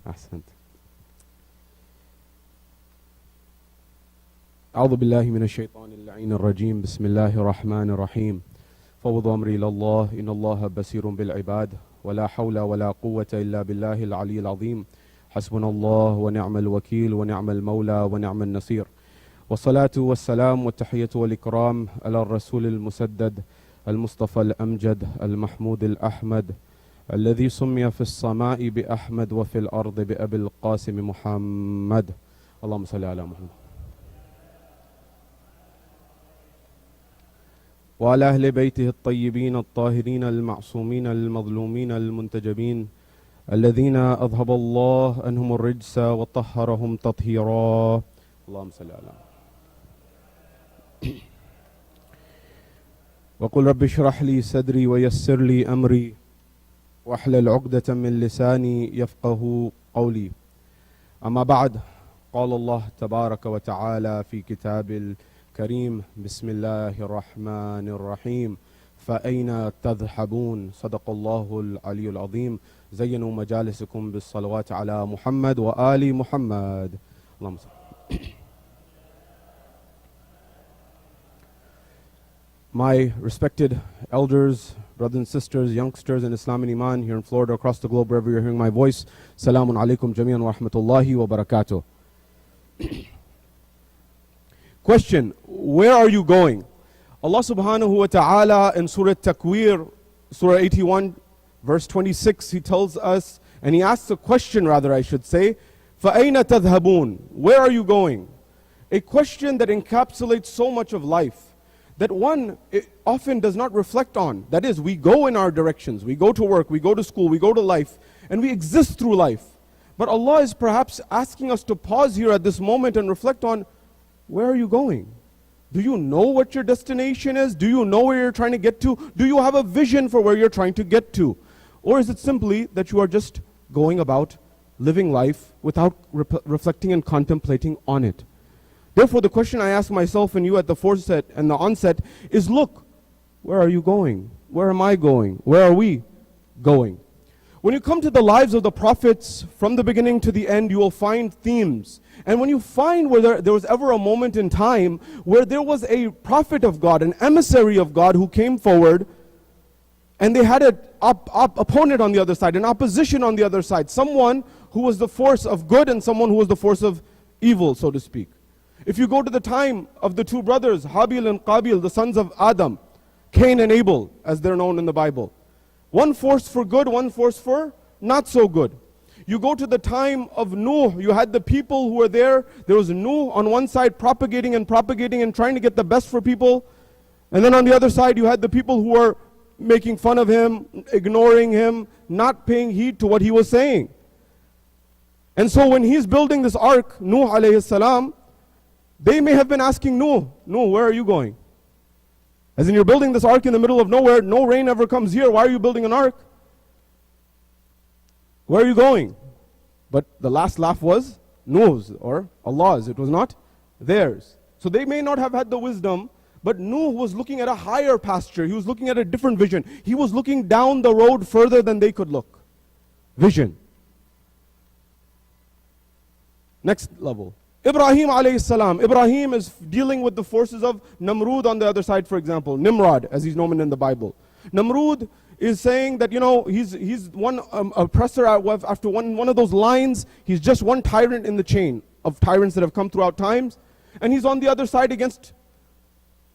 أحسنت. أعوذ بالله من الشيطان اللعين الرجيم. بسم الله الرحمن الرحيم. فوض أمري إلى الله إن الله بصير بالعباد ولا حول ولا قوة إلا بالله العلي العظيم. حسبنا الله ونعم الوكيل ونعم المولى ونعم النصير. والصلاة والسلام والتحية والإكرام على الرسول المسدد المصطفى الأمجد المحمود الأحمد الذي سمي في السماء بأحمد وفي الأرض بأبي القاسم محمد. اللهم صل على محمد وعلى أهل بيته الطيبين الطاهرين المعصومين المظلومين المنتجبين الذين أذهب الله عنهم الرجس وطهرهم تطهيرا. اللهم صل على محمد. وقل رب اشرح لي صدري ويسر لي أمري واحلل عقدة من لساني يفقه قولي. أما بعد، قال الله تبارك وتعالى في كتاب الكريم: بسم الله الرحمن الرحيم. فأين تذهبون؟ صدق الله العلي العظيم. زينوا مجالسكم بالصلوات على محمد وآل محمد. اللهم صل. My respected elders, brothers and sisters, youngsters in Islam and Iman here in Florida, across the globe, wherever you're hearing my voice, Salamun alaikum jami'an wa rahmatullahi wa barakatuh. Question: where are you going? Allah subhanahu wa ta'ala in Surah Takwir, Surah 81, verse 26, He tells us, and He asks a question, rather I should say, فَأَيْنَ تَذْهَبُونَ? Where are you going? A question that encapsulates so much of life that one often does not reflect on. That is, we go in our directions, we go to work, we go to school, we go to life, and we exist through life. But Allah is perhaps asking us to pause here at this moment and reflect on, where are you going? Do you know what your destination is? Do you know where you're trying to get to? Do you have a vision for where you're trying to get to? Or is it simply that you are just going about living life without reflecting and contemplating on it? Therefore, the question I ask myself and you at the forset and the onset is, look, where are you going? Where am I going? Where are we going? When you come to the lives of the prophets, from the beginning to the end, you will find themes. And when you find where there was ever a moment in time where there was a prophet of God, an emissary of God who came forward, and they had an opponent on the other side, an opposition on the other side, someone who was the force of good and someone who was the force of evil, so to speak. If you go to the time of the two brothers, Habil and Qabil, the sons of Adam, Cain and Abel, as they're known in the Bible. One force for good, one force for not so good. You go to the time of Nuh, you had the people who were there. There was Nuh on one side propagating and trying to get the best for people. And then on the other side, you had the people who were making fun of him, ignoring him, not paying heed to what he was saying. And so when he's building this ark, Nuh alayhi salam, they may have been asking Nuh, where are you going? As in, you're building this ark in the middle of nowhere, no rain ever comes here, why are you building an ark? Where are you going? But the last laugh was Nuh's or Allah's, it was not theirs. So they may not have had the wisdom, but Nuh was looking at a higher pasture, he was looking at a different vision. He was looking down the road further than they could look. Vision. Next level. Ibrahim alayhi salam. Ibrahim is dealing with the forces of Namrud on the other side, for example. Nimrod, as he's known in the Bible. Namrud is saying that, he's one oppressor after one of those lines. He's just one tyrant in the chain of tyrants that have come throughout times. And he's on the other side against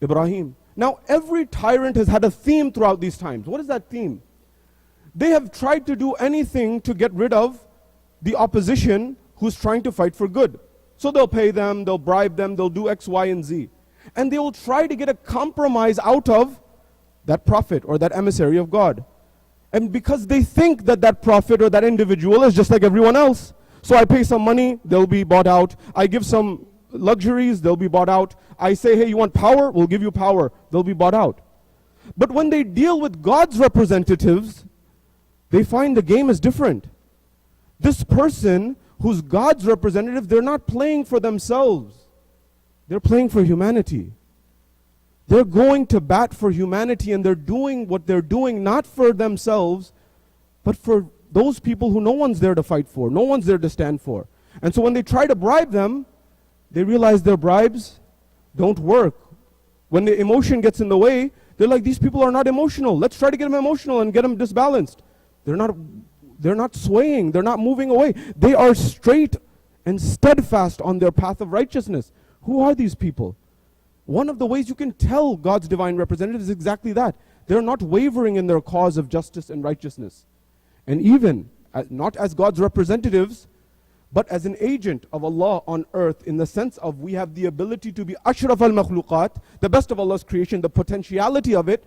Ibrahim. Now, every tyrant has had a theme throughout these times. What is that theme? They have tried to do anything to get rid of the opposition who's trying to fight for good. So they'll pay them, they'll bribe them, they'll do X, Y, and Z. And they will try to get a compromise out of that prophet or that emissary of God. And because they think that that prophet or that individual is just like everyone else, so I pay some money, they'll be bought out. I give some luxuries, they'll be bought out. I say, hey, you want power? We'll give you power. They'll be bought out. But when they deal with God's representatives, they find the game is different. This person who's God's representative, they're not playing for themselves. They're playing for humanity. They're going to bat for humanity, and they're doing what they're doing not for themselves, but for those people who no one's there to fight for, no one's there to stand for. And so when they try to bribe them, they realize their bribes don't work. When the emotion gets in the way, they're like, these people are not emotional. Let's try to get them emotional and get them disbalanced. They're not swaying, they're not moving away. They are straight and steadfast on their path of righteousness. Who are these people? One of the ways you can tell God's divine representative is exactly that. They're not wavering in their cause of justice and righteousness. And even, not as God's representatives, but as an agent of Allah on earth, in the sense of we have the ability to be ashraf al-makhluqat, the best of Allah's creation, the potentiality of it.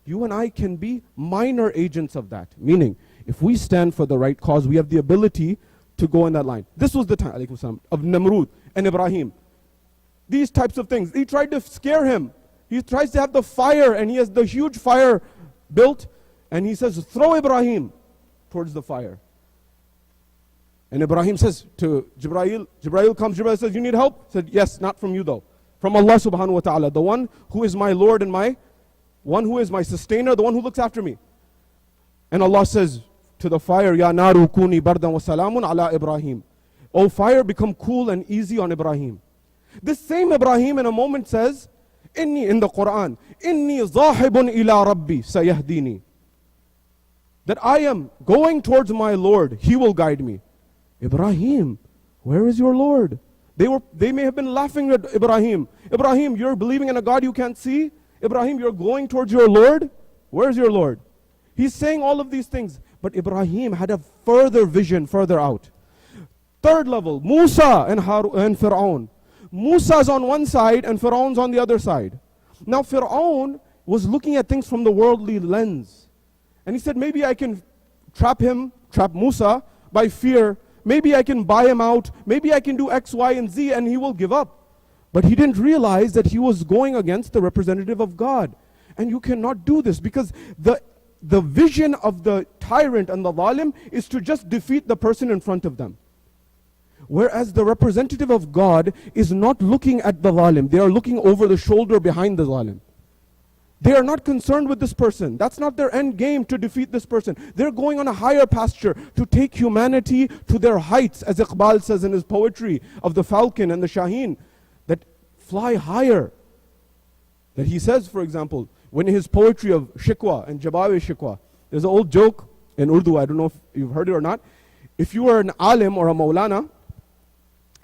You and I can be minor agents of that. Meaning, if we stand for the right cause, we have the ability to go in that line. This was the time, alaykum salam, of Namrud and Ibrahim. These types of things. He tried to scare him. He tries to have the fire, and he has the huge fire built, and he says, throw Ibrahim towards the fire. And Ibrahim says to Jibreel comes, Jibreel says, you need help? He said, yes, not from you though. From Allah subhanahu wa ta'ala, the one who is my Lord and one who is my sustainer, the one who looks after me. And Allah says to the fire, Ya naru kuni bardan wa salamun ala Ibrahim. O fire, become cool and easy on Ibrahim. This same Ibrahim in a moment says, in the Quran, Inni zahibun ila Rabbi sayahdini. That I am going towards my Lord, He will guide me. Ibrahim, where is your Lord? They may have been laughing at Ibrahim. Ibrahim, you're believing in a God you can't see? Ibrahim, you're going towards your Lord? Where's your Lord? He's saying all of these things, but Ibrahim had a further vision, further out. Third level, Musa and Fir'aun. Musa's on one side and Fir'aun's on the other side. Now Fir'aun was looking at things from the worldly lens. And he said, maybe I can trap Musa by fear. Maybe I can buy him out. Maybe I can do X, Y, and Z, and he will give up. But he didn't realize that he was going against the representative of God. And you cannot do this, because the vision of the tyrant and the zalim is to just defeat the person in front of them. Whereas the representative of God is not looking at the zalim. They are looking over the shoulder behind the zalim. They are not concerned with this person. That's not their end game, to defeat this person. They're going on a higher pasture to take humanity to their heights, as Iqbal says in his poetry of the falcon and the shaheen, that fly higher. That he says, for example, when in his poetry of shikwa and jabawe shikwa, there's an old joke in Urdu, I don't know if you've heard it or not. If you are an alim or a maulana,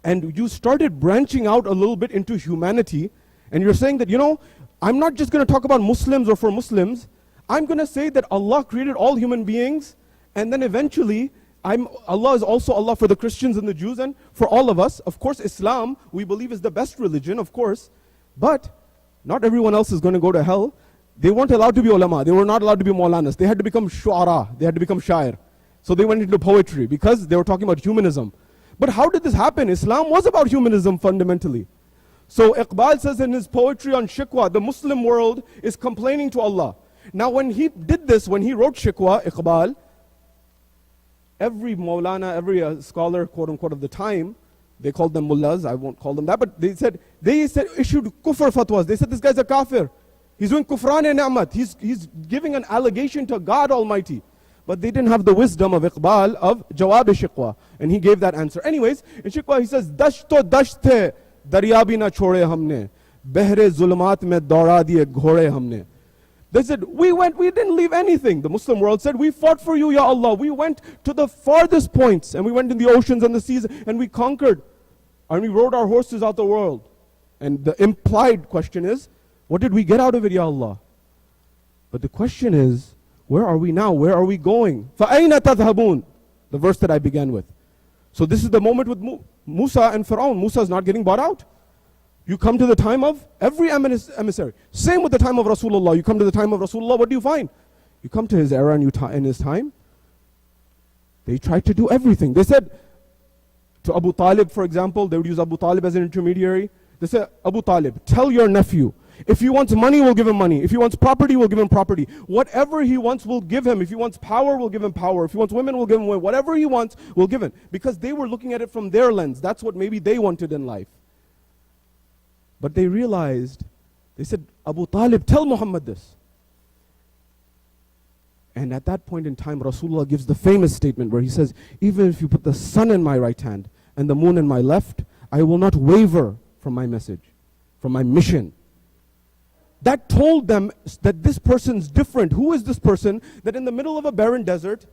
and you started branching out a little bit into humanity, and you're saying that, I'm not just going to talk about Muslims or for Muslims. I'm going to say that Allah created all human beings, and then eventually, Allah is also Allah for the Christians and the Jews and for all of us. Of course, Islam, we believe, is the best religion, of course, but not everyone else is going to go to hell. They weren't allowed to be ulama. They were not allowed to be maulanas. They had to become shu'ara. They had to become shair. So they went into poetry because they were talking about humanism. But how did this happen? Islam was about humanism fundamentally. So Iqbal says in his poetry on shikwa, the Muslim world is complaining to Allah. Now when he did this, when he wrote shikwa, Iqbal, every maulana, every scholar, quote unquote, of the time, they called them mullahs, I won't call them that, but they said issued kufr fatwas. They said this guy's a kafir. He's doing kufran and ni'mat. He's giving an allegation to God Almighty. But they didn't have the wisdom of Iqbal of jawab shikwa. And he gave that answer. Anyways, in shikwa he says, Dash to dash the darya bhi na chhode humne. Behre zulmat mein daura diye ghode humne. They said, we didn't leave anything. The Muslim world said, we fought for you, Ya Allah. We went to the farthest points, and we went in the oceans and the seas, and we conquered. And we rode our horses out the world. And the implied question is, what did we get out of it, Ya Allah? But the question is, where are we now? Where are we going? فَأَيْنَ تَذْهَبُونَ? The verse that I began with. So this is the moment with Musa and Fir'aun. Musa is not getting bought out. You come to the time of every emissary. Same with the time of Rasulullah. You come to the time of Rasulullah, what do you find? You come to his era and his time. They tried to do everything. They said to Abu Talib, for example, they would use Abu Talib as an intermediary. They said, Abu Talib, tell your nephew, if he wants money, we'll give him money. If he wants property, we'll give him property. Whatever he wants, we'll give him. If he wants power, we'll give him power. If he wants women, we'll give him women. Whatever he wants, we'll give him. Because they were looking at it from their lens. That's what maybe they wanted in life. But they realized, they said, Abu Talib, tell Muhammad this. And at that point in time, Rasulullah gives the famous statement where he says, even if you put the sun in my right hand and the moon in my left, I will not waver from my message, from my mission. That told them that this person's different. Who is this person that in the middle of a barren desert,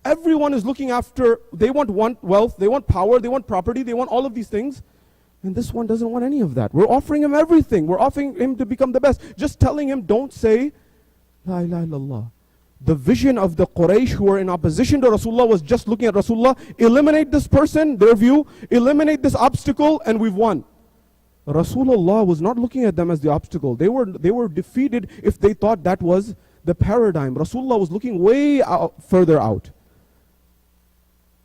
everyone is looking after, they want wealth, they want power, they want property, they want all of these things. And this one doesn't want any of that. We're offering him everything. We're offering him to become the best. Just telling him, don't say, La ilaha illallah. The vision of the Quraysh who were in opposition to Rasulullah was just looking at Rasulullah, eliminate this person, their view, eliminate this obstacle, and we've won. Rasulullah was not looking at them as the obstacle. They were defeated if they thought that was the paradigm. Rasulullah was looking way further out.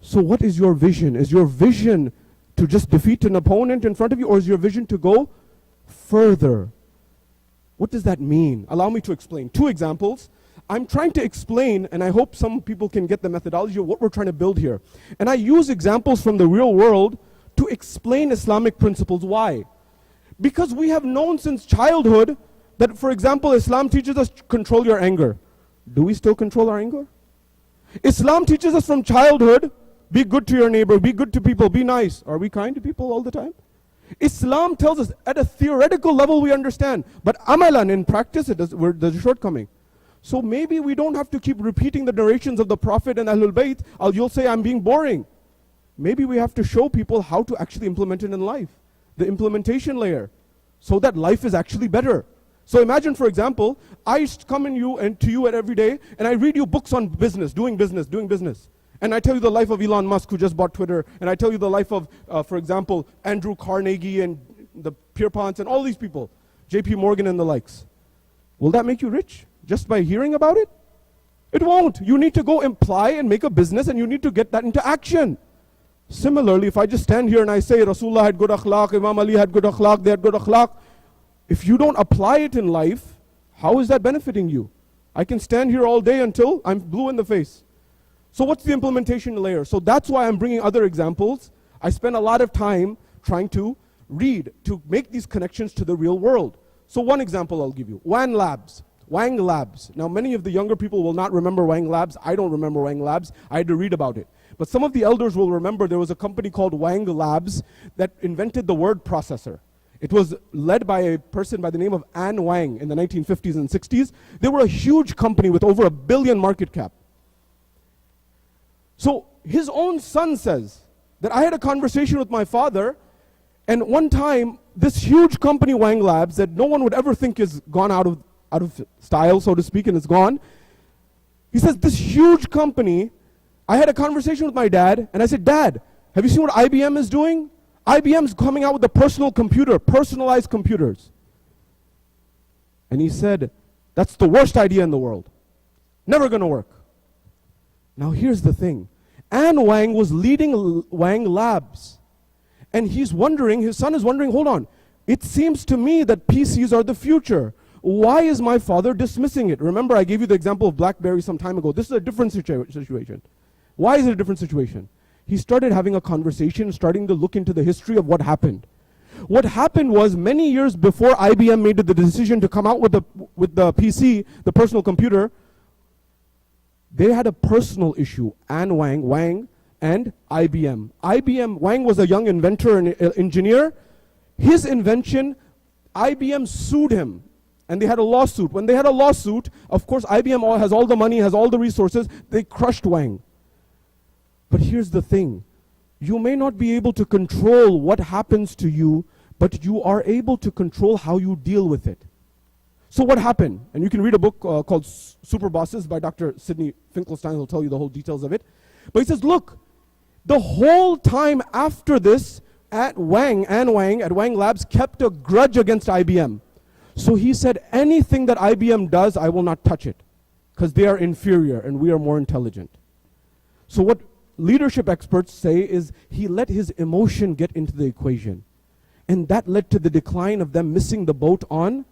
So what is your vision? Is your vision to just defeat an opponent in front of you, or is your vision to go further? What does that mean? Allow me to explain. 2 examples. I'm trying to explain, and I hope some people can get the methodology of what we're trying to build here. And I use examples from the real world to explain Islamic principles. Why? Because we have known since childhood that, for example, Islam teaches us to control your anger. Do we still control our anger? Islam teaches us from childhood, be good to your neighbor, be good to people, be nice. Are we kind to people all the time? Islam tells us at a theoretical level we understand, but amalan, in practice, there's a shortcoming. So maybe we don't have to keep repeating the narrations of the Prophet and Ahlul Bayt. You'll say, I'm being boring. Maybe we have to show people how to actually implement it in life. The implementation layer, so that life is actually better. So imagine, for example, I come to you every day, and I read you books on business, doing business. And I tell you the life of Elon Musk, who just bought Twitter, and I tell you the life of, for example, Andrew Carnegie and the Pierponts and all these people, JP Morgan and the likes. Will that make you rich just by hearing about it? It won't. You need to go imply and make a business, and you need to get that into action. Similarly, if I just stand here and I say Rasulullah had good akhlaq, Imam Ali had good akhlaq, they had good akhlaq, if you don't apply it in life, how is that benefiting you? I can stand here all day until I'm blue in the face. So what's the implementation layer? So that's why I'm bringing other examples. I spend a lot of time trying to read, to make these connections to the real world. So one example I'll give you, Wang Labs. Now many of the younger people will not remember Wang Labs. I don't remember Wang Labs. I had to read about it. But some of the elders will remember there was a company called Wang Labs that invented the word processor. It was led by a person by the name of An Wang in the 1950s and 60s. They were a huge company with over $1 billion market cap. So his own son says that I had a conversation with my father, and one time this huge company Wang Labs that no one would ever think is gone out of style, so to speak, and is gone. He says this huge company, I had a conversation with my dad, and I said, Dad, have you seen what IBM is doing? IBM's coming out with a personal computer, personalized computers. And he said, that's the worst idea in the world. Never gonna work. Now here's the thing. An Wang was leading Wang Labs. And he's wondering, his son is wondering, hold on, it seems to me that PCs are the future. Why is my father dismissing it? Remember, I gave you the example of BlackBerry some time ago. This is a different situation. Why is it a different situation? He started having a conversation, starting to look into the history of what happened. What happened was many years before IBM made the decision to come out with the PC, the personal computer, they had a personal issue. An Wang, and IBM. Wang was a young inventor and engineer. His invention, IBM sued him. And they had a lawsuit. When they had a lawsuit, of course IBM has all the money, has all the resources, they crushed Wang. But here's the thing. You may not be able to control what happens to you, but you are able to control how you deal with it. So what happened? And you can read a book called Super Bosses by Dr. Sidney Finkelstein. He'll tell you the whole details of it. But he says, look, the whole time after this, An Wang at Wang Labs kept a grudge against IBM. So he said, anything that IBM does, I will not touch it, because they are inferior and we are more intelligent. So what leadership experts say is he let his emotion get into the equation. And that led to the decline of them missing the boat on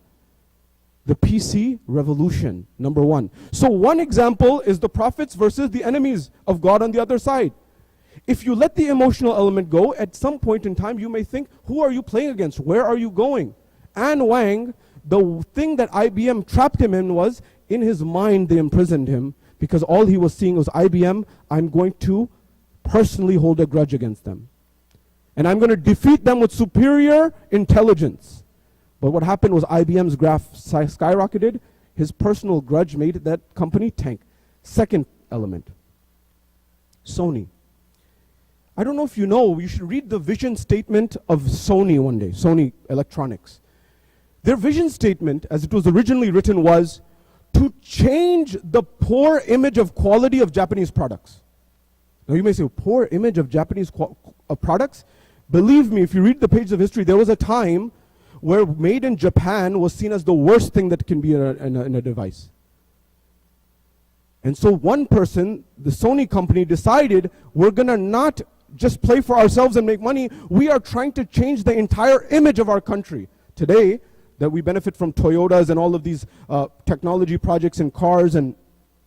the PC revolution, number one. So one example is the prophets versus the enemies of God on the other side. If you let the emotional element go, at some point in time you may think, who are you playing against? Where are you going? An Wang, the thing that IBM trapped him in was, in his mind they imprisoned him. because all he was seeing was IBM. I'm going to personally hold a grudge against them. And I'm going to defeat them with superior intelligence. But what happened was IBM's graph skyrocketed. His personal grudge made that company tank. Second element, Sony. I don't know if you know, you should read the vision statement of Sony one day, Sony Electronics. Their vision statement, as it was originally written, was to change the poor image of quality of Japanese products. Now you may say, poor image of Japanese products? Believe me, if you read the pages of history, there was a time where made in Japan was seen as the worst thing that can be in a device. And so one person, the Sony company, decided, we're going to not just play for ourselves and make money, we are trying to change the entire image of our country. Today, that we benefit from Toyotas and all of these technology projects in cars and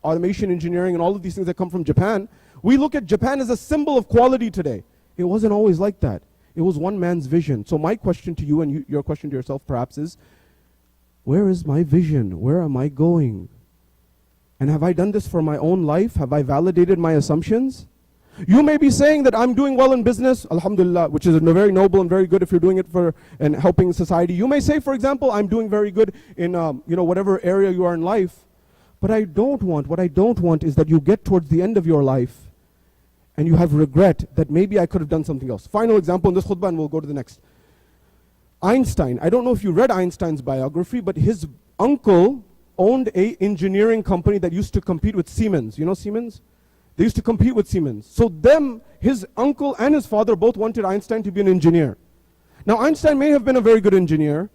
automation engineering and all of these things that come from Japan, we look at Japan as a symbol of quality today. It wasn't always like that. It was one man's vision. So my question to you, and your question to yourself perhaps, is, where is my vision? Where am I going? And have I done this for my own life? Have I validated my assumptions? You may be saying that I'm doing well in business, alhamdulillah, which is very noble and very good if you're doing it for and helping society. You may say, for example, I'm doing very good in whatever area you are in life. But what I don't want is that you get towards the end of your life and you have regret that maybe I could have done something else. Final example in this khutbah, and we'll go to the next. Einstein, I don't know if you read Einstein's biography, but his uncle owned an engineering company that used to compete with Siemens. You know Siemens? They used to compete with Siemens. So his uncle and his father both wanted Einstein to be an engineer. Now Einstein may have been a very good engineer,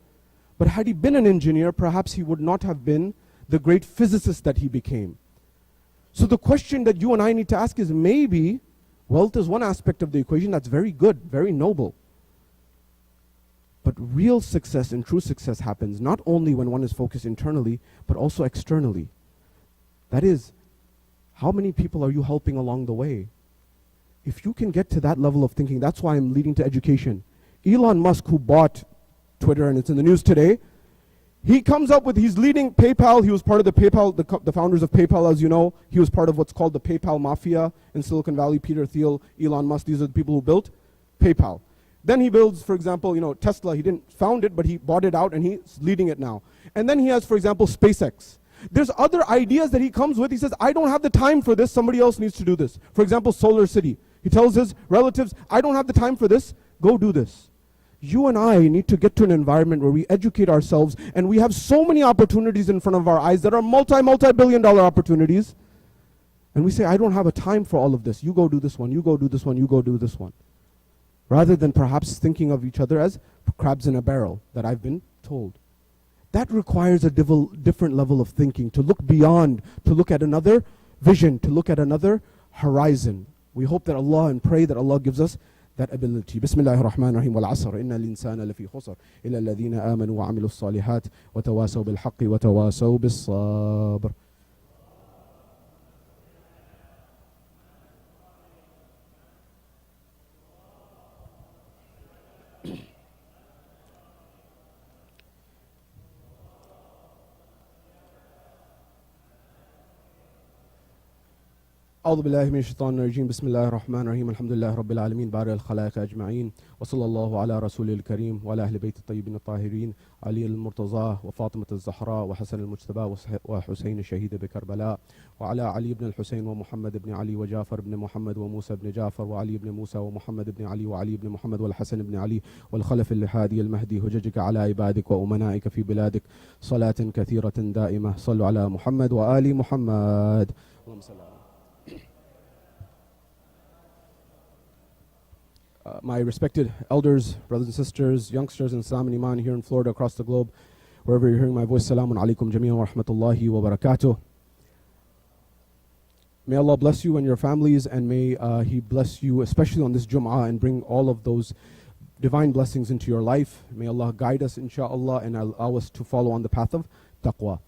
but had he been an engineer, perhaps he would not have been the great physicist that he became. So the question that you and I need to ask is, maybe wealth is one aspect of the equation that's very good, very noble. But real success and true success happens not only when one is focused internally, but also externally. That is, how many people are you helping along the way? If you can get to that level of thinking, that's why I'm leading to education. Elon Musk, who bought Twitter, and it's in the news today, he's leading PayPal. He was part of the PayPal, the founders of PayPal, as you know. He was part of what's called the PayPal Mafia in Silicon Valley. Peter Thiel, Elon Musk, these are the people who built PayPal. Then he builds, for example, Tesla. He didn't found it, but he bought it out and he's leading it now. And then he has, for example, SpaceX. There's other ideas that he comes with. He says, I don't have the time for this. Somebody else needs to do this. For example, Solar City. He tells his relatives, I don't have the time for this. Go do this. You and I need to get to an environment where we educate ourselves, and we have so many opportunities in front of our eyes that are multi-billion-dollar opportunities. And we say, I don't have a time for all of this. You go do this one, you go do this one, you go do this one. Rather than perhaps thinking of each other as crabs in a barrel, that I've been told. That requires a different level of thinking, to look beyond, to look at another vision, to look at another horizon. We hope that Allah, and pray that Allah gives us that ability. Bismillahir Rahmanir Rahim. Wal asr innal insana lafi khusr illa alladhina amanu wa amilus salihat wa tawasaw bil haqqi wa tawasaw bis sabr. أعوذ بالله من الشيطان الرجيم بسم الله الرحمن الرحيم الحمد لله رب العالمين بارئ الخلائق أجمعين وصلى الله على رسوله الكريم وعلى أهل بيت الطيبين الطاهرين علي المرتضى وفاطمة الزهراء وحسن المجتبى وحسين الشهيد بكربلاء وعلى علي بن الحسين ومحمد بن علي وجعفر بن محمد وموسى بن جعفر وعلي بن موسى ومحمد بن علي وعلي بن محمد والحسن بن علي والخلف الهادي المهدي هججك على عبادك وأمنائك في بلادك صلاة كثيرة دائمة صلوا على محمد وآل محمد اللهم صل على my respected elders, brothers and sisters, youngsters in Islam and Iman here in Florida, across the globe, wherever you're hearing my voice, Salamun alaikum jami'an wa rahmatullahi wa barakatuh. May Allah bless you and your families, and may He bless you, especially on this Jum'ah, and bring all of those divine blessings into your life. May Allah guide us, inshaAllah, and allow us to follow on the path of taqwa.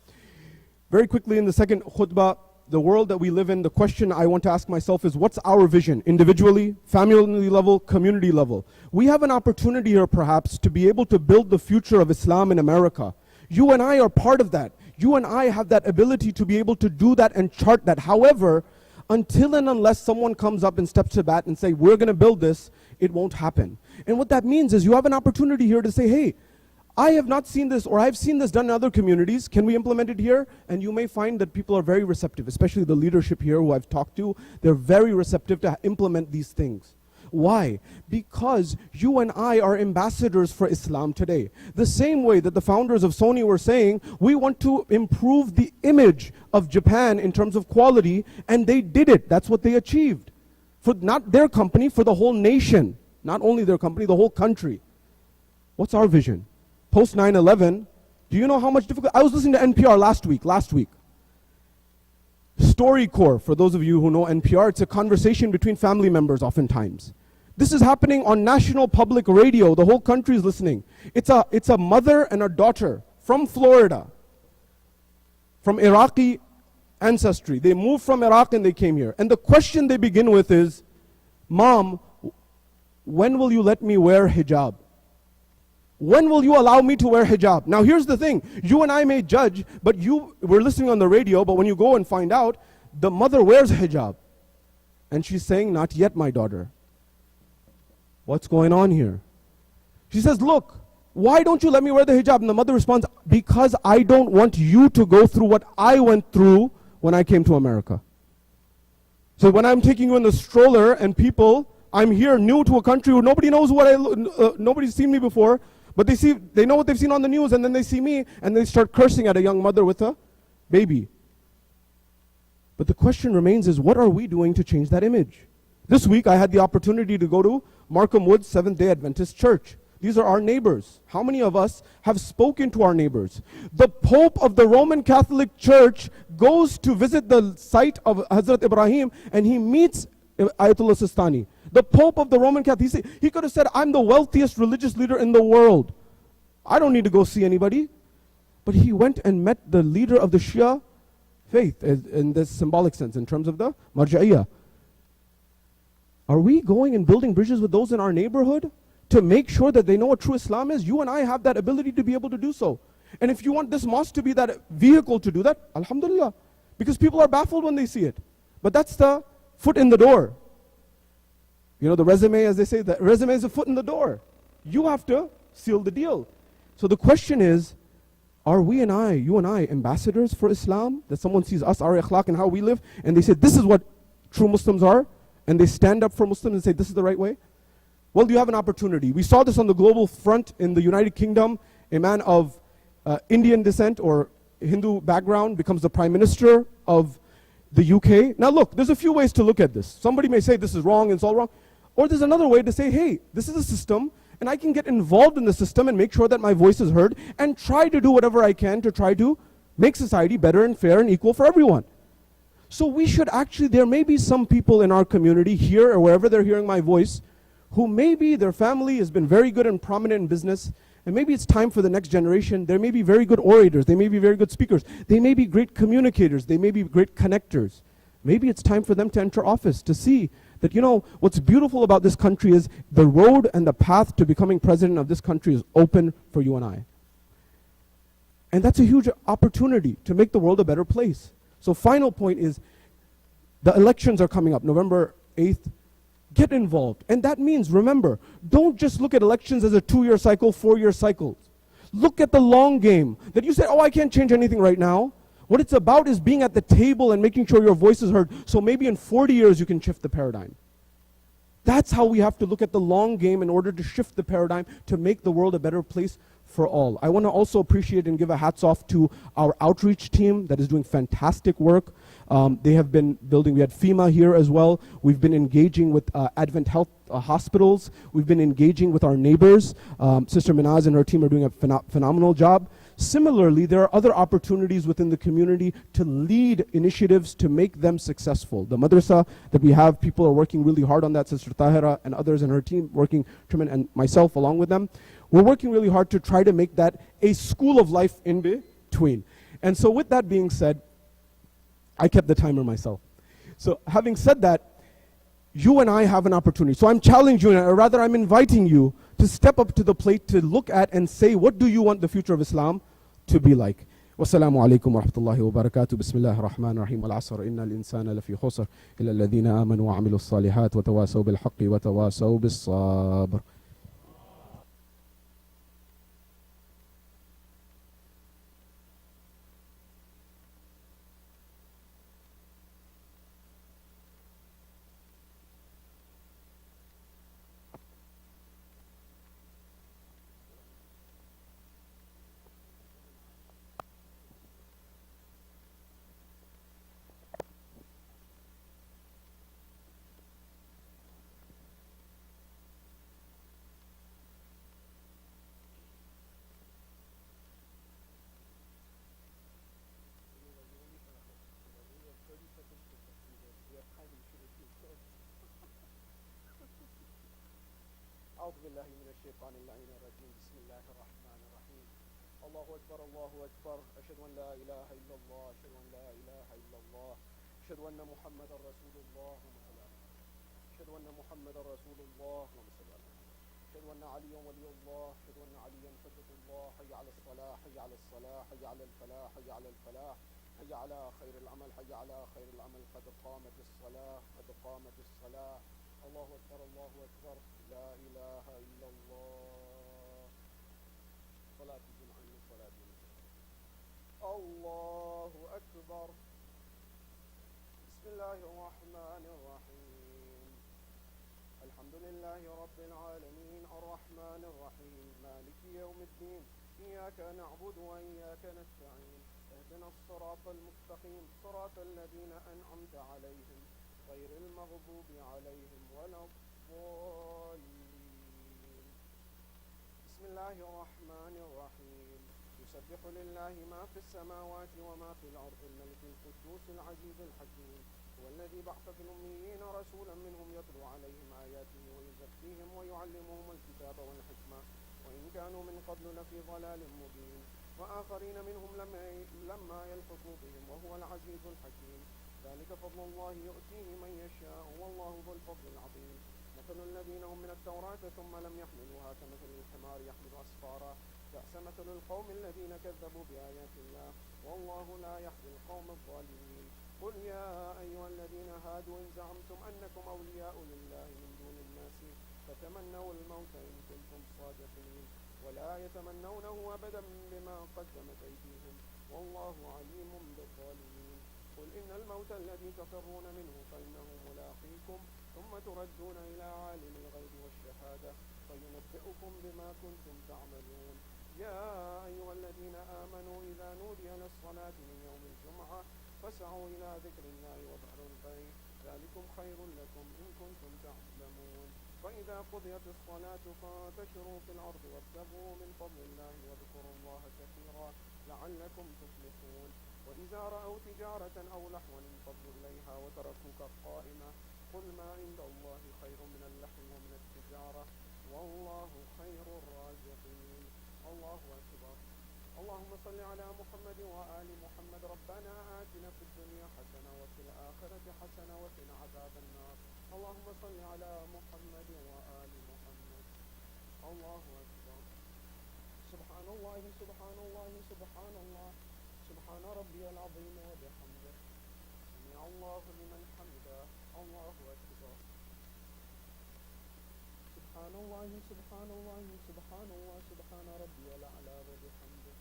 Very quickly in the second khutbah, the world that we live in, the question I want to ask myself is, what's our vision? Individually, family level, community level. We have an opportunity here perhaps to be able to build the future of Islam in America. You and I are part of that. You and I have that ability to be able to do that and chart that. However, until and unless someone comes up and steps to bat and say, we're going to build this, it won't happen. And what that means is you have an opportunity here to say, hey, I have not seen this, or I've seen this done in other communities. Can we implement it here? And you may find that people are very receptive, especially the leadership here who I've talked to. They're very receptive to implement these things. Why? Because you and I are ambassadors for Islam today. The same way that the founders of Sony were saying, we want to improve the image of Japan in terms of quality, and they did it. That's what they achieved. For not their company, for the whole nation. Not only their company, the whole country. What's our vision? Post 9/11, do you know how much difficult? I was listening to NPR last week. StoryCorps, for those of you who know NPR, it's a conversation between family members oftentimes. This is happening on national public radio. The whole country is listening. It's a mother and a daughter from Florida, from Iraqi ancestry. They moved from Iraq and they came here. And the question they begin with is, Mom, when will you let me wear hijab? When will you allow me to wear hijab? Now here's the thing, you and I may judge, but we're listening on the radio, but when you go and find out, the mother wears hijab. And she's saying, not yet, my daughter. What's going on here? She says, look, why don't you let me wear the hijab? And the mother responds, because I don't want you to go through what I went through when I came to America. So when I'm taking you in the stroller and people, I'm here new to a country where nobody knows nobody's seen me before, but they know what they've seen on the news, and then they see me and they start cursing at a young mother with a baby. But the question remains is, what are we doing to change that image? This week I had the opportunity to go to Markham Woods Seventh-day Adventist Church. These are our neighbors. How many of us have spoken to our neighbors? The Pope of the Roman Catholic Church goes to visit the site of Hazrat Ibrahim and he meets Ayatollah Sistani. The Pope of the Roman Catholic, he could have said, I'm the wealthiest religious leader in the world. I don't need to go see anybody. But he went and met the leader of the Shia faith in this symbolic sense, in terms of the Marja'iyah. Are we going and building bridges with those in our neighborhood to make sure that they know what true Islam is? You and I have that ability to be able to do so. And if you want this mosque to be that vehicle to do that, alhamdulillah. Because people are baffled when they see it. But that's the foot in the door. You know, the resume, as they say, the resume is a foot in the door. You have to seal the deal. So the question is, are you and I, ambassadors for Islam? That someone sees us, our akhlaq, and how we live, and they say, this is what true Muslims are, and they stand up for Muslims and say, this is the right way? Well, you have an opportunity. We saw this on the global front in the United Kingdom. A man of Indian descent or Hindu background becomes the Prime Minister of the UK. Now look, there's a few ways to look at this. Somebody may say this is wrong and it's all wrong. Or there's another way to say, hey, this is a system, and I can get involved in the system and make sure that my voice is heard and try to do whatever I can to try to make society better and fair and equal for everyone. So we should actually, there may be some people in our community here or wherever they're hearing my voice who maybe their family has been very good and prominent in business, and maybe it's time for the next generation. There may be very good orators, they may be very good speakers, they may be great communicators, they may be great connectors. Maybe it's time for them to enter office to see that, you know, what's beautiful about this country is the road and the path to becoming president of this country is open for you and I. And that's a huge opportunity to make the world a better place. So final point is, the elections are coming up, November 8th. Get involved. And that means, remember, don't just look at elections as a 2-year cycle, 4-year cycles. Look at the long game. That you say, oh, I can't change anything right now. What it's about is being at the table and making sure your voice is heard, so maybe in 40 years you can shift the paradigm. That's how we have to look at the long game in order to shift the paradigm to make the world a better place for all. I want to also appreciate and give a hats off to our outreach team that is doing fantastic work. They have been building, we had FEMA here as well. We've been engaging with Advent Health hospitals. We've been engaging with our neighbors. Sister Minaz and her team are doing a phenomenal job. Similarly, there are other opportunities within the community to lead initiatives to make them successful. The madrasa that we have, people are working really hard on that. Sister Tahira and others in her team working, and myself along with them. We're working really hard to try to make that a school of life in between. And so with that being said, I kept the timer myself. So having said that, you and I have an opportunity. So I'm challenging you, or rather I'm inviting you to step up to the plate to look at and say, what do you want the future of Islam to be like? والسلام عليكم ورحمة الله وبركاته. بسم الله الرحمن الرحيم. والعصر إن الإنسان لفي خسر إلا الذين آمنوا وعملوا الصالحات وتواصوا بالحق وتواصوا بالصبر. أعوذ بالله من الشيطان اللعين الرجيم. بسم الله الرحمن الرحيم. الله أكبر الله أكبر. أشهد أن لا إله إلا الله. أشهد أن لا إله إلا الله. أشهد أن محمدا رسول الله. أشهد أن محمدا رسول الله. أشهد أن عليا ولي الله. أشهد أن عليا حجة الله. حي على الصلاة حي على الصلاة حي على الفلاح حي على الفلاح حي على خير العمل حي على خير العمل. قد قامت الصلاة قد قامت الصلاة. الله أكبر الله أكبر. لا إله إلا الله. صلاة الجمعة صلاة الله أكبر. بسم الله الرحمن الرحيم. الحمد لله رب العالمين الرحمن الرحيم مالك يوم الدين. إياك نعبد وإياك نستعين. اهدنا الصراط المستقيم صراط الذين أنعمت عليهم غير المغضوب عليهم ولا الضالين. بسم الله الرحمن الرحيم. يسبح لله ما في السماوات وما في الأرض الملك القدوس العزيز الحكيم. هو الذي بعث في الأميين رسولا منهم يتلو عليهم آياته ويزكيهم ويعلمهم الكتاب والحكمة وإن كانوا من قبل لفي ضلال مبين. وآخرين منهم لما يلحقوا بهم وهو العزيز الحكيم. ذلك فضل الله يؤتيه من يشاء والله ذو الفضل العظيم. مثل الذين هم من التوراة ثم لم يحملوها كمثل الحمار يحمل أسفارا. بئس مثل القوم الذين كذبوا بآيات الله والله لا يهدي القوم الظالمين. قل يا أيها الذين هادوا إن زعمتم أنكم أولياء لله من دون الناس فتمنوا الموت إن كنتم صادقين ولا يتمنونه أبدا بما قدمت أيديهم والله عليم بالظالمين. قل إن الموت الذي تفرون منه فإنه ملاقيكم ثم تردون إلى عالم الغيب والشهادة فينبئكم بما كنتم تعملون. يا أيها الذين آمنوا إذا نودي للصلاة من يوم الجمعة فاسعوا إلى ذكر الله وذروا البيع ذلكم خير لكم إن كنتم تعلمون. فإذا قضيت الصلاة فانتشروا في الأرض وابتغوا من فضل الله واذكروا الله كثيرا لعلكم تفلحون. وإذا رأوا تجارة أو لهوا انفضوا إليها وتركوك قائمة قل ما عند الله خير من اللهو ومن التجارة والله خير الرازقين. الله أكبر. اللهم صل على محمد وآل محمد. ربنا آتنا في الدنيا حسنة وفي الآخرة حسنة وقنا عذاب النار. اللهم صل على محمد وآل محمد. الله أكبر. سبحان الله سبحان الله سبحان الله سبحان ربي العظيم وبحمده. سمع الله لمن حمده. الله أكبر. سبحان الله سبحان الله سبحان الله سبحان ربي الأعلى وبحمده.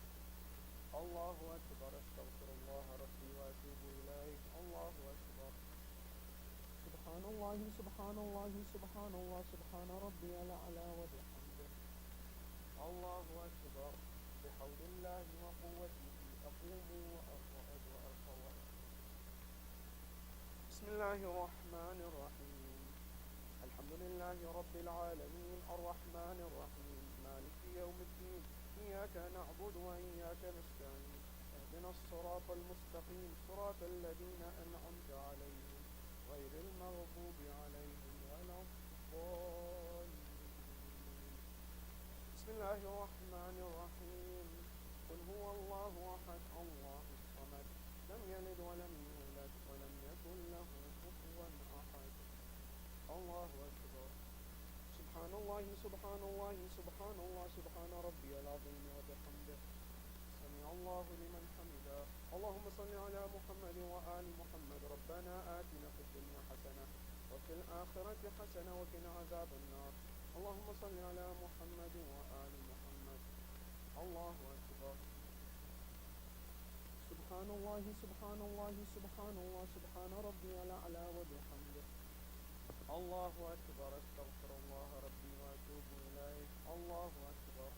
الله أكبر. أستغفر الله ربي وأتوب إليه. الله أكبر. سبحان الله سبحان الله سبحان الله سبحان ربي الأعلى وبحمده. الله أكبر. بحول الله وقوته أقوم وأقعد وأرفع. بسم الله الرحمن الرحيم. الحمد لله رب العالمين الرحمن الرحيم مالك يوم الدين. إياك نعبد وإياك نستعين. اهدنا الصراط المستقيم صراط الذين أنعمت عليهم غير المغضوب عليهم ولا الضالين. بسم الله الرحمن الرحيم. قل هو الله أحد الله الصمد لم يلد ولم يولد ولم يكن له كفوا أحد. الله أكبر. سبحان الله سبحان الله سبحان الله سبحان ربي العظيم وبحمده. سمع الله لمن حمده. اللهم صل على محمد وآل محمد. ربنا آتنا في الدنيا حسنة وفي الآخرة حسنة وقنا عذاب النار. اللهم صل على محمد وآل محمد. الله أكبر. سبحان الله سبحان الله سبحان الله سبحان ربي الأعلى وبحمده. الله أكبر. أستغفر الله ربي وأتوب إليه. الله أكبر.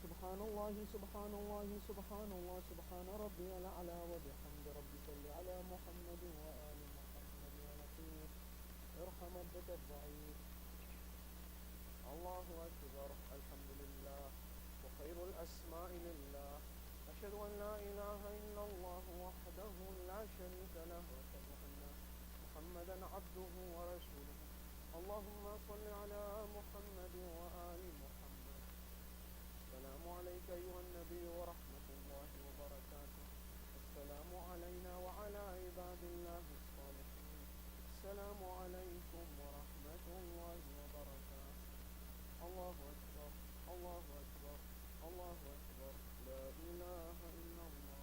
سبحان الله سبحان الله سبحان الله سبحان ربي الأعلى وبحمد. ربي صل على محمد وآل محمد يا لطيف ارحم عبدك الضعيف. الله أكبر. الحمد لله وخير الأسماء لله. أشهد أن لا إله إلا الله وحده لا شريك له وأشهد أن محمدا عبده ورسوله. اللهم صل على محمد وآل محمد. السلام عليك أيها النبي ورحمة الله وبركاته. السلام علينا وعلى عباد الله الصالحين. السلام عليكم ورحمة الله وبركاته. الله أكبر. الله أكبر. الله أكبر. لا إله إلا الله.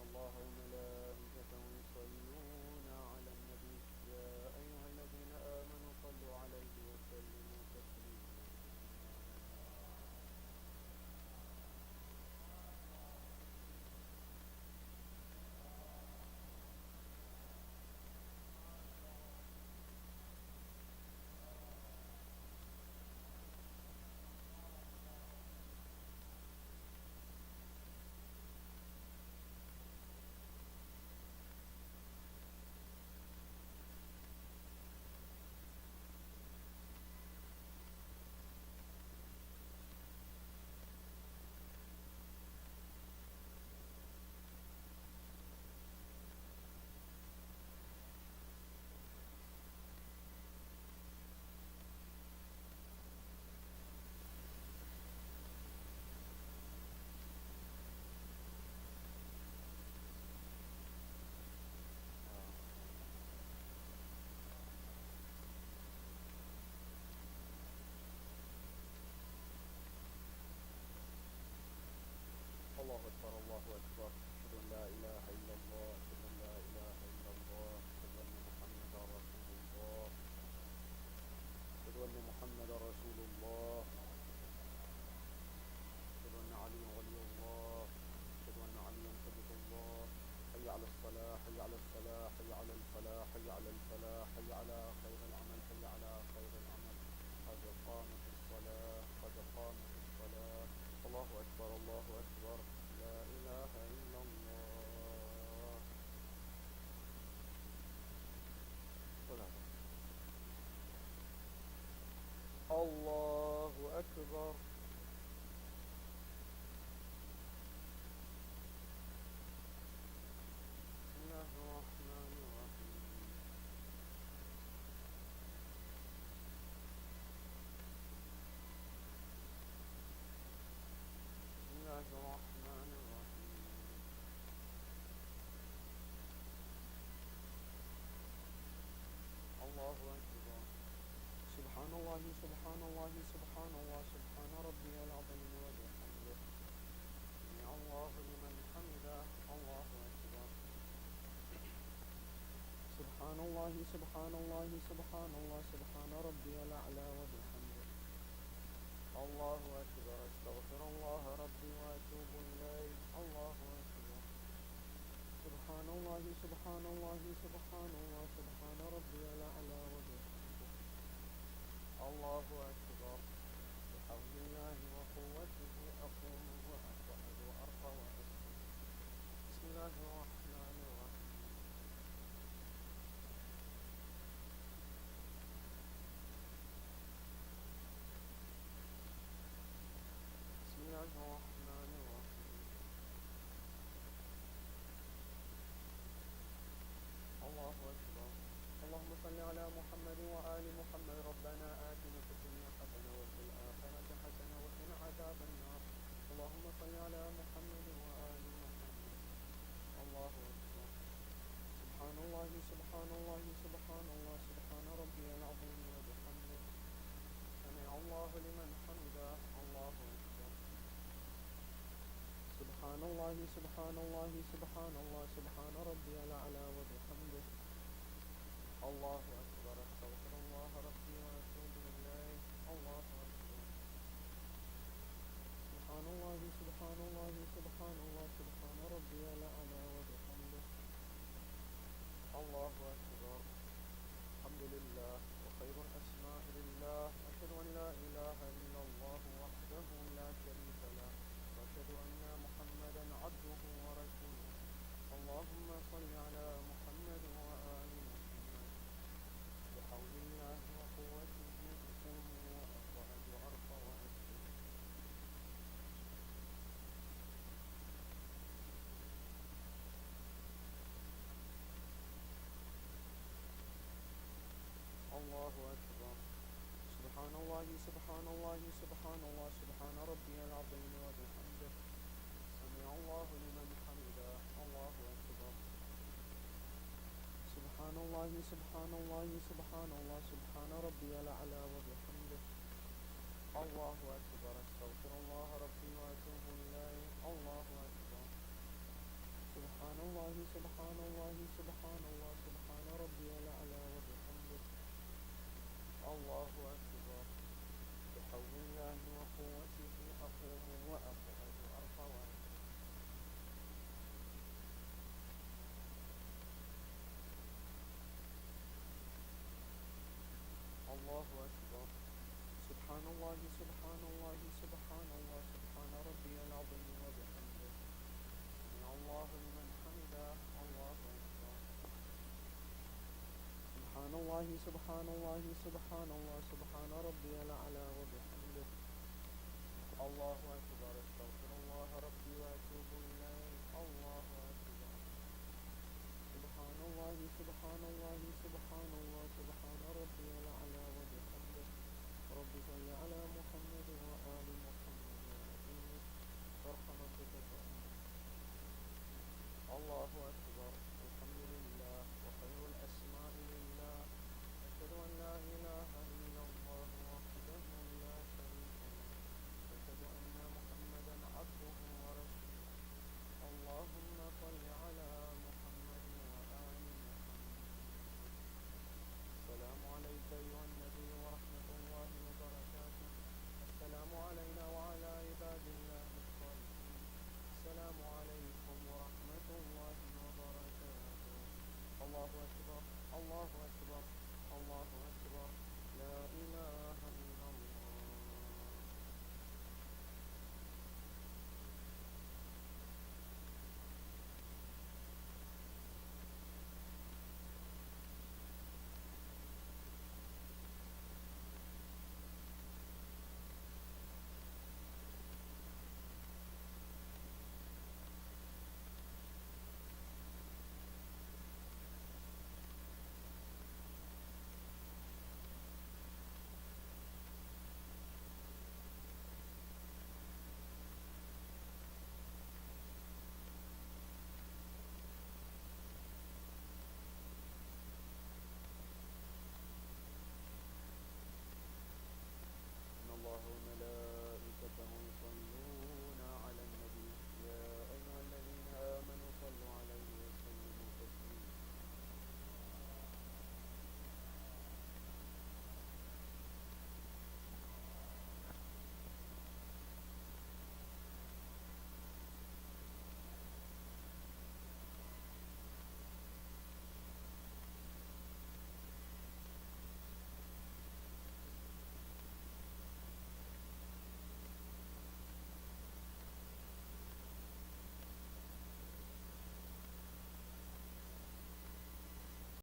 الله وملائكته يصلون على النبي يا أيها الذين آمنوا صلوا عليه وسلموا تسليما. الله أكبر. الله أكبر. أشهد أن لا إله إلا الله. أشهد أن لا إله إلا الله. أشهد أن محمدا رسول الله. أشهد أن محمدا رسول الله. أشهد أن عليا ولي الله. أشهد أن عليا صديق الله. حي على الصلاة. حي على الصلاة. حي على الفلاح. حي على الفلاح. حي على خير العمل. حي على خير العمل. قد قامت الصلاة. قد قامت الصلاة. الله أكبر. الله أكبر. لا إله إلا الله. صلاة. الله أكبر. بسم الله الرحمن الرحيم. بسم الله الرحمن الرحيم. الله أكبر. سبحان الله سبحان الله سبحان الله سبحان ربي العظيم وبحمده. سمع الله لمن حمده. الله أكبر. سبحان الله سبحان الله سبحان الله سبحان ربي الأعلى وبحمده. الله أكبر. أستغفر الله ربي وأتوب إليه. الله أكبر. سبحان الله سبحان الله سبحان الله سبحان ربي الأعلى وبحمده. الله أكبر. بحول الله وقوته أقوم وأقعد وأرفع الله الرحمن الرحيم. بسم الله الرحمن الرحيم. الله أكبر. اللهم صل على محمد وآل محمد. ربنا آتنا في الدنيا حسنة وفي الآخرة حسنة وقنا عذاب النار. اللهم صل على محمد وآل محمد. الله أكبر. سبحان الله سبحان الله سبحان الله سبحان ربي العظيم وبحمده. سمع الله لمن حمده. الله أكبر. سبحان الله سبحان الله سبحان الله سبحان ربي الأعلى وبحمده. الله أكبر. أستغفر الله ربي وأتوب إليه. الله أكبر. سبحان الله سبحان الله سبحان الله سبحان ربي الأعلى وبحمده. الله أكبر. الحمد لله وخير الأسماء لله. أشهد أن لا إله إلا الله وحده لا شريك له وأشهد أن محمدا عبده ورسوله. اللهم صل على محمد وآل محمد. بحول الله وقوته أقوم وأقعد وأرفع وأسجد. الله أكبر. سبحان الله سبحان الله سبحان الله سبحان ربي العظيم وبحمده. سمع الله لمن حمده. الله أكبر. سبحان الله سبحان الله سبحان الله سبحان ربي الأعلى وبحمده. الله أكبر. أستغفر الله ربي وأتوب إليه. الله أكبر. سبحان الله سبحان الله سبحان الله سبحان ربي الأعلى وبحمده. الله أكبر. بحول الله وقوته أقوم وأقعد وأرفع وأسجد. الله أكبر. سبحان الله سبحان الله سبحان الله سبحان ربي العظيم وبحمده. سمع الله لمن حمده. الله أكبر. سبحان الله سبحان الله سبحان الله سبحان ربي الأعلى وبحمده. الله أكبر. أستغفر الله ربي وأتوب إليه. الله أكبر. سبحان الله سبحان الله سبحان الله سبحان ربي الأعلى